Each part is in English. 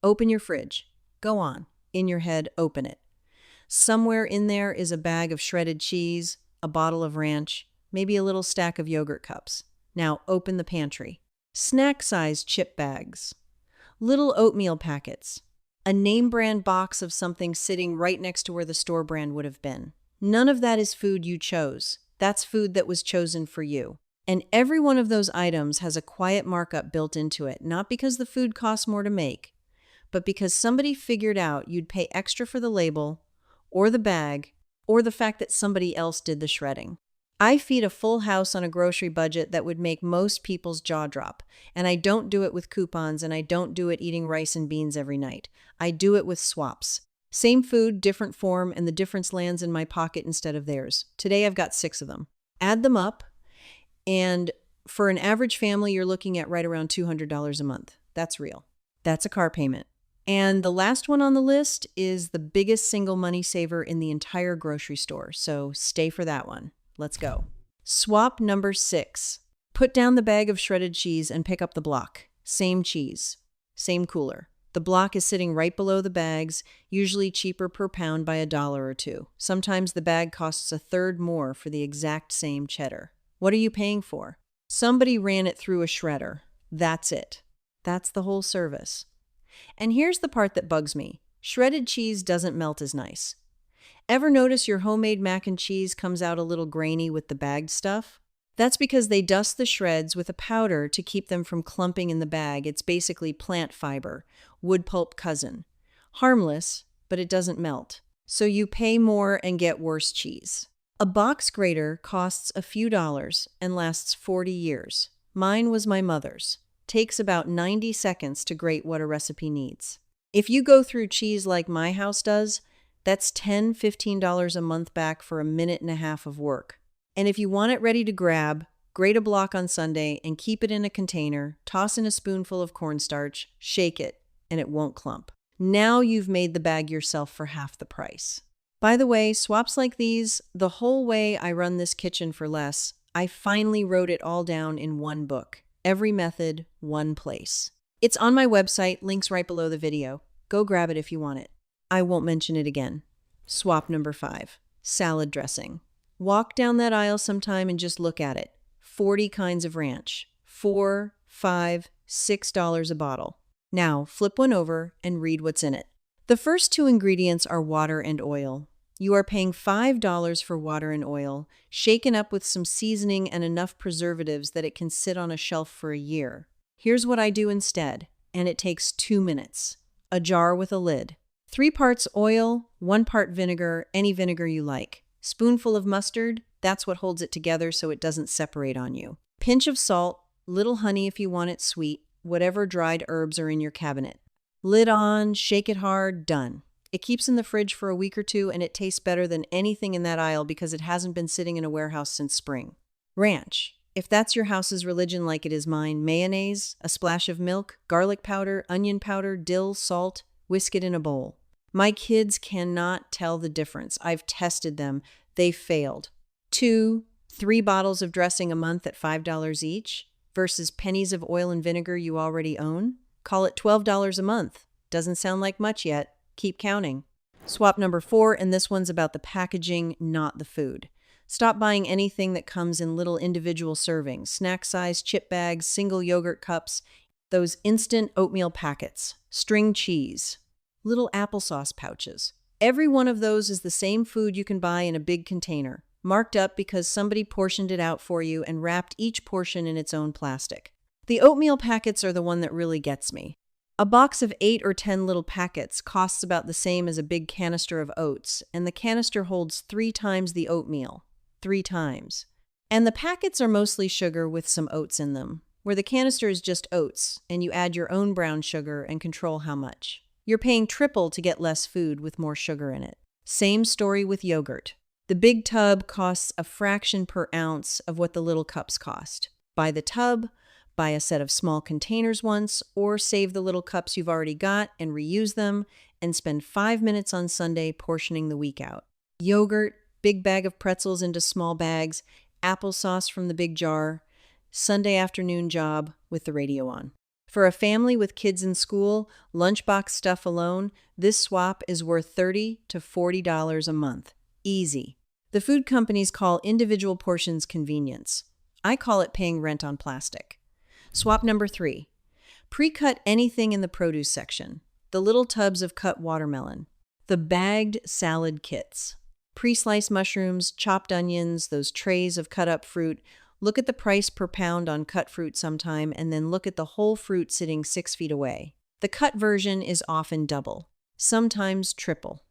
Open your fridge. Go on. In your head, open it. Somewhere in there is a bag of shredded cheese, a bottle of ranch, maybe a little stack of yogurt cups. Now open the pantry. Snack-sized chip bags, little oatmeal packets, a name brand box of something sitting right next to where the store brand would have been. None of that is food you chose. That's food that was chosen for you. And every one of those items has a quiet markup built into it, not because the food costs more to make, but because somebody figured out you'd pay extra for the label, or the bag, or the fact that somebody else did the shredding. I feed a full house on a grocery budget that would make most people's jaw drop, and I don't do it with coupons, and I don't do it eating rice and beans every night. I do it with swaps. Same food, different form, and the difference lands in my pocket instead of theirs. Today I've got 6 of them. Add them up, and for an average family, you're looking at right around $200 a month. That's real. That's a car payment. And the last one on the list is the biggest single money saver in the entire grocery store, so stay for that one. Let's go. Swap number 6. Put down the bag of shredded cheese and pick up the block. Same cheese, same cooler. The block is sitting right below the bags, usually cheaper per pound by $1 or $2. Sometimes the bag costs a third more for the exact same cheddar. What are you paying for? Somebody ran it through a shredder. That's it. That's the whole service. And here's the part that bugs me. Shredded cheese doesn't melt as nice. Ever notice your homemade mac and cheese comes out a little grainy with the bagged stuff? That's because they dust the shreds with a powder to keep them from clumping in the bag. It's basically plant fiber, wood pulp cousin. Harmless, but it doesn't melt. So you pay more and get worse cheese. A box grater costs a few dollars and lasts 40 years. Mine was my mother's. Takes about 90 seconds to grate what a recipe needs. If you go through cheese like my house does, that's $10, $15 a month back for a minute and a half of work. And if you want it ready to grab, grate a block on Sunday and keep it in a container, toss in a spoonful of cornstarch, shake it, and it won't clump. Now you've made the bag yourself for half the price. By the way, swaps like these, the whole way I run this kitchen for less, I finally wrote it all down in one book. Every method, one place. It's on my website, links right below the video. Go grab it if you want it. I won't mention it again. Swap number 5, salad dressing. Walk down that aisle sometime and just look at it. 40 kinds of ranch. $4, $5, $6 a bottle. Now, flip one over and read what's in it. The first 2 ingredients are water and oil. You are paying $5 for water and oil, shaken up with some seasoning and enough preservatives that it can sit on a shelf for a year. Here's what I do instead, and it takes 2 minutes. A jar with a lid. 3 parts oil, 1 part vinegar, any vinegar you like. Spoonful of mustard, that's what holds it together so it doesn't separate on you. Pinch of salt, little honey if you want it sweet, whatever dried herbs are in your cabinet. Lid on, shake it hard, done. It keeps in the fridge for a week or 2 and it tastes better than anything in that aisle because it hasn't been sitting in a warehouse since spring. Ranch. If that's your house's religion like it is mine, mayonnaise, a splash of milk, garlic powder, onion powder, dill, salt, whisk it in a bowl. My kids cannot tell the difference. I've tested them. They failed. 2, 3 bottles of dressing a month at $5 each versus pennies of oil and vinegar you already own. Call it $12 a month. Doesn't sound like much yet. Keep counting. Swap number 4, and this one's about the packaging, not the food. Stop buying anything that comes in little individual servings, snack-sized chip bags, single yogurt cups, those instant oatmeal packets, string cheese, little applesauce pouches. Every one of those is the same food you can buy in a big container, marked up because somebody portioned it out for you and wrapped each portion in its own plastic. The oatmeal packets are the one that really gets me. A box of 8 or 10 little packets costs about the same as a big canister of oats, and the canister holds 3 times the oatmeal. 3 times. And the packets are mostly sugar with some oats in them, where the canister is just oats, and you add your own brown sugar and control how much. You're paying triple to get less food with more sugar in it. Same story with yogurt. The big tub costs a fraction per ounce of what the little cups cost. Buy the tub, buy a set of small containers once, or save the little cups you've already got and reuse them, and spend 5 minutes on Sunday portioning the week out. Yogurt, big bag of pretzels into small bags, applesauce from the big jar, Sunday afternoon job with the radio on. For a family with kids in school, lunchbox stuff alone, this swap is worth $30 to $40 a month. Easy. The food companies call individual portions convenience. I call it paying rent on plastic. Swap number 3. Pre-cut anything in the produce section. The little tubs of cut watermelon. The bagged salad kits. Pre-sliced mushrooms, chopped onions, those trays of cut-up fruit. Look at the price per pound on cut fruit sometime, and then look at the whole fruit sitting 6 feet away. The cut version is often double, sometimes triple.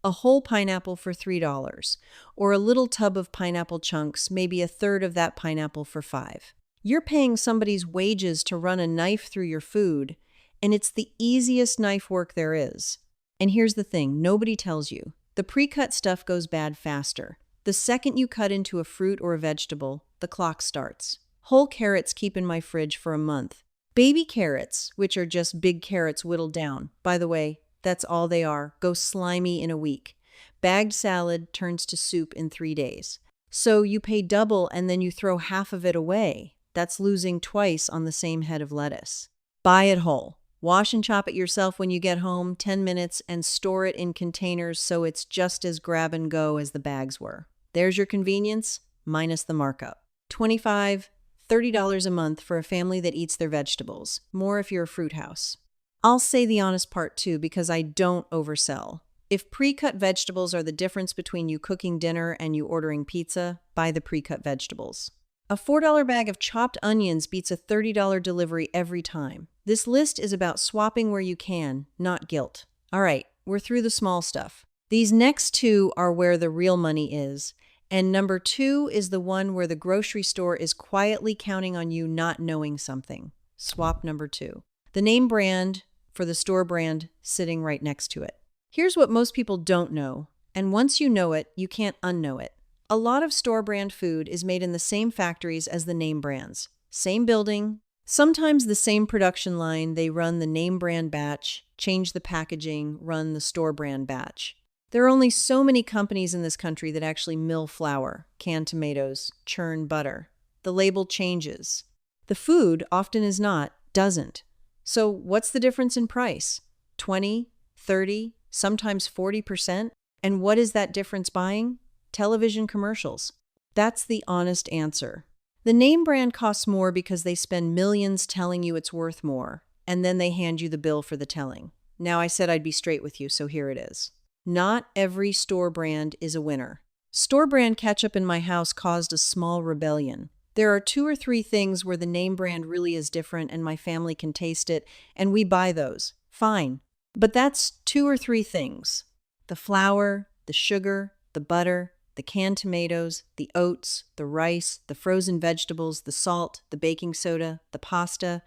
A whole pineapple for $3, or a little tub of pineapple chunks, maybe a third of that pineapple for $5. You're paying somebody's wages to run a knife through your food, and it's the easiest knife work there is. And here's the thing, nobody tells you. The pre-cut stuff goes bad faster. The second you cut into a fruit or a vegetable, the clock starts. Whole carrots keep in my fridge for a month. Baby carrots, which are just big carrots whittled down. By the way, that's all they are, go slimy in a week. Bagged salad turns to soup in 3 days. So you pay double and then you throw half of it away. That's losing twice on the same head of lettuce. Buy it whole. Wash and chop it yourself when you get home, 10 minutes, and store it in containers so it's just as grab and go as the bags were. There's your convenience, minus the markup. $25, $30 a month for a family that eats their vegetables. More if you're a fruit house. I'll say the honest part too, because I don't oversell. If pre-cut vegetables are the difference between you cooking dinner and you ordering pizza, buy the pre-cut vegetables. A $4 bag of chopped onions beats a $30 delivery every time. This list is about swapping where you can, not guilt. All right, we're through the small stuff. These next 2 are where the real money is. And number 2 is the one where the grocery store is quietly counting on you not knowing something. Swap number 2. The name brand for the store brand sitting right next to it. Here's what most people don't know, and once you know it, you can't unknow it. A lot of store brand food is made in the same factories as the name brands. Same building, sometimes the same production line. They run the name brand batch, change the packaging, run the store brand batch. There are only so many companies in this country that actually mill flour, can tomatoes, churn butter. The label changes. The food often is not, doesn't. So what's the difference in price? 20, 30, sometimes 40%? And what is that difference buying? Television commercials. That's the honest answer. The name brand costs more because they spend millions telling you it's worth more, and then they hand you the bill for the telling. Now, I said I'd be straight with you, so here it is. Not every store brand is a winner. Store brand ketchup in my house caused a small rebellion. There are 2 or 3 things where the name brand really is different and my family can taste it, and we buy those. Fine. But that's 2 or 3 things. The flour, the sugar, the butter, the canned tomatoes, the oats, the rice, the frozen vegetables, the salt, the baking soda, the pasta.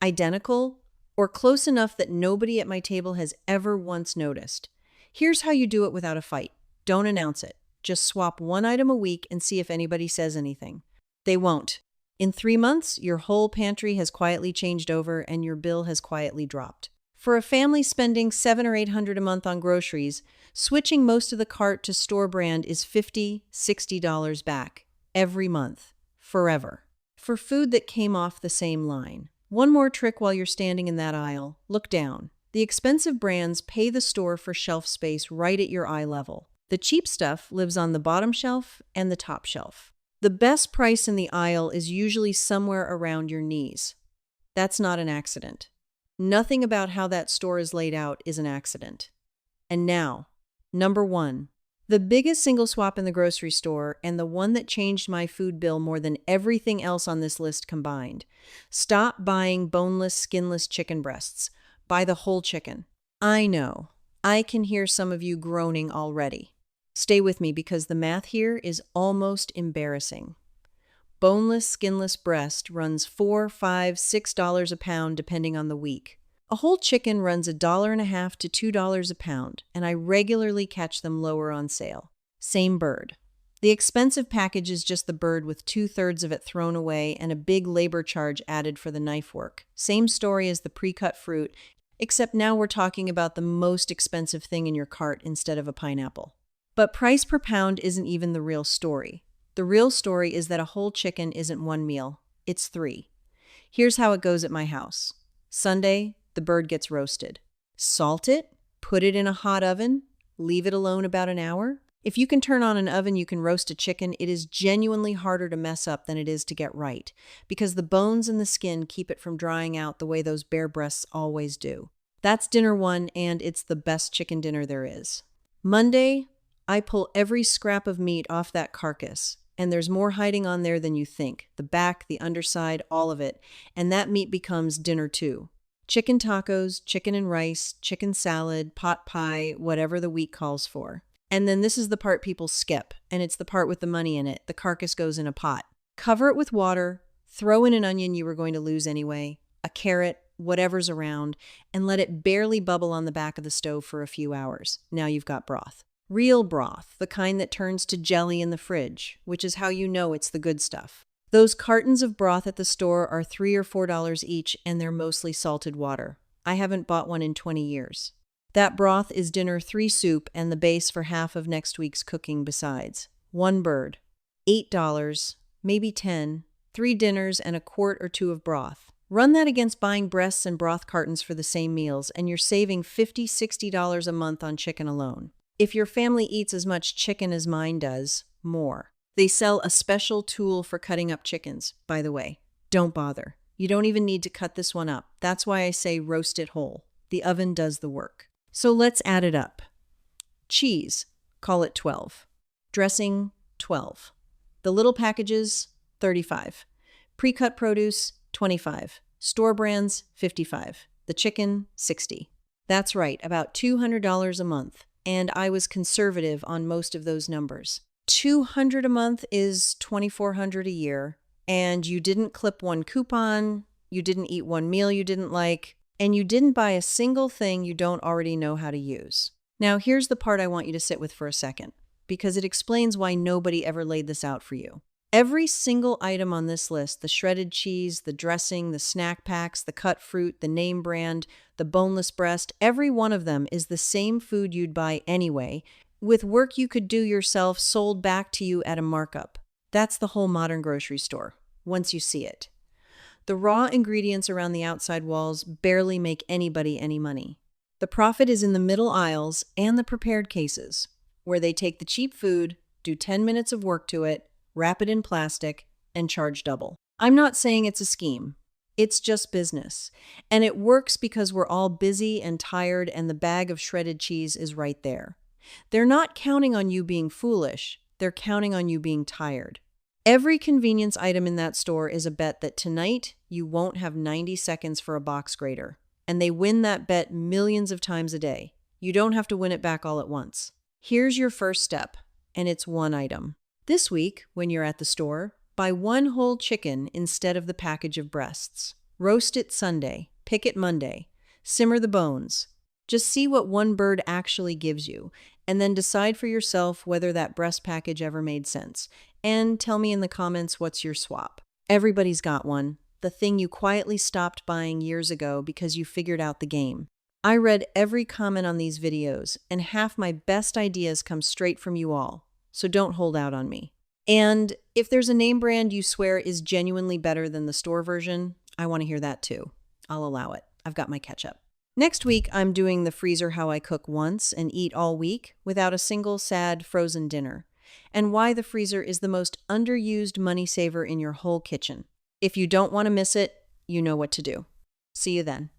Identical or close enough that nobody at my table has ever once noticed. Here's how you do it without a fight. Don't announce it. Just swap 1 item a week and see if anybody says anything. They won't. In 3 months, your whole pantry has quietly changed over and your bill has quietly dropped. For a family spending $700 or $800 a month on groceries, switching most of the cart to store brand is $50, $60 back every month, forever. For food that came off the same line. One more trick while you're standing in that aisle. Look down. The expensive brands pay the store for shelf space right at your eye level. The cheap stuff lives on the bottom shelf and the top shelf. The best price in the aisle is usually somewhere around your knees. That's not an accident. Nothing about how that store is laid out is an accident. And now, number 1. The biggest single swap in the grocery store and the one that changed my food bill more than everything else on this list combined. Stop buying boneless, skinless chicken breasts. Buy the whole chicken. I know. I can hear some of you groaning already. Stay with me because the math here is almost embarrassing. Boneless, skinless breast runs $4, $5, $6 a pound depending on the week. A whole chicken runs $1.50 to $2 a pound, and I regularly catch them lower on sale. Same bird. The expensive package is just the bird with 2/3 of it thrown away and a big labor charge added for the knife work. Same story as the pre-cut fruit, except now we're talking about the most expensive thing in your cart instead of a pineapple. But price per pound isn't even the real story. The real story is that a whole chicken isn't 1 meal, it's 3. Here's how it goes at my house. Sunday, the bird gets roasted. Salt it, put it in a hot oven, leave it alone about an hour. If you can turn on an oven, you can roast a chicken. It is genuinely harder to mess up than it is to get right, because the bones and the skin keep it from drying out the way those bare breasts always do. That's dinner one, and it's the best chicken dinner there is. Monday, I pull every scrap of meat off that carcass, and there's more hiding on there than you think. The back, the underside, all of it. And that meat becomes dinner too. Chicken tacos, chicken and rice, chicken salad, pot pie, whatever the week calls for. And then this is the part people skip, and it's the part with the money in it. The carcass goes in a pot. Cover it with water, throw in an onion you were going to lose anyway, a carrot, whatever's around, and let it barely bubble on the back of the stove for a few hours. Now you've got broth. Real broth, the kind that turns to jelly in the fridge, which is how you know it's the good stuff. Those cartons of broth at the store are $3 or $4 each, and they're mostly salted water. I haven't bought one in 20 years. That broth is dinner 3 soup and the base for half of next week's cooking besides. One bird. $8, maybe 10, 3 dinners and a quart or 2 of broth. Run that against buying breasts and broth cartons for the same meals, and you're saving $50, $60 a month on chicken alone. If your family eats as much chicken as mine does, more. They sell a special tool for cutting up chickens, by the way. Don't bother. You don't even need to cut this one up. That's why I say roast it whole. The oven does the work. So let's add it up. Cheese, call it 12. Dressing, 12. The little packages, 35. Pre-cut produce, 25. Store brands, 55. The chicken, 60. That's right, about $200 a month. And I was conservative on most of those numbers. $200 a month is $2,400 a year, and you didn't clip one coupon, you didn't eat one meal you didn't like, and you didn't buy a single thing you don't already know how to use. Now, here's the part I want you to sit with for a second, because it explains why nobody ever laid this out for you. Every single item on this list, the shredded cheese, the dressing, the snack packs, the cut fruit, the name brand, the boneless breast, every one of them is the same food you'd buy anyway, with work you could do yourself sold back to you at a markup. That's the whole modern grocery store, once you see it. The raw ingredients around the outside walls barely make anybody any money. The profit is in the middle aisles and the prepared cases, where they take the cheap food, do 10 minutes of work to it, wrap it in plastic, and charge double. I'm not saying it's a scheme. It's just business. And it works because we're all busy and tired, and the bag of shredded cheese is right there. They're not counting on you being foolish. They're counting on you being tired. Every convenience item in that store is a bet that tonight you won't have 90 seconds for a box grater. And they win that bet millions of times a day. You don't have to win it back all at once. Here's your first step, and it's one item. This week, when you're at the store, buy one whole chicken instead of the package of breasts. Roast it Sunday, pick it Monday, simmer the bones. Just see what one bird actually gives you, and then decide for yourself whether that breast package ever made sense. And tell me in the comments what's your swap. Everybody's got one, the thing you quietly stopped buying years ago because you figured out the game. I read every comment on these videos, and half my best ideas come straight from you all. So don't hold out on me. And if there's a name brand you swear is genuinely better than the store version, I want to hear that too. I'll allow it. I've got my ketchup. Next week, I'm doing the freezer how I cook once and eat all week without a single sad frozen dinner, and why the freezer is the most underused money saver in your whole kitchen. If you don't want to miss it, you know what to do. See you then.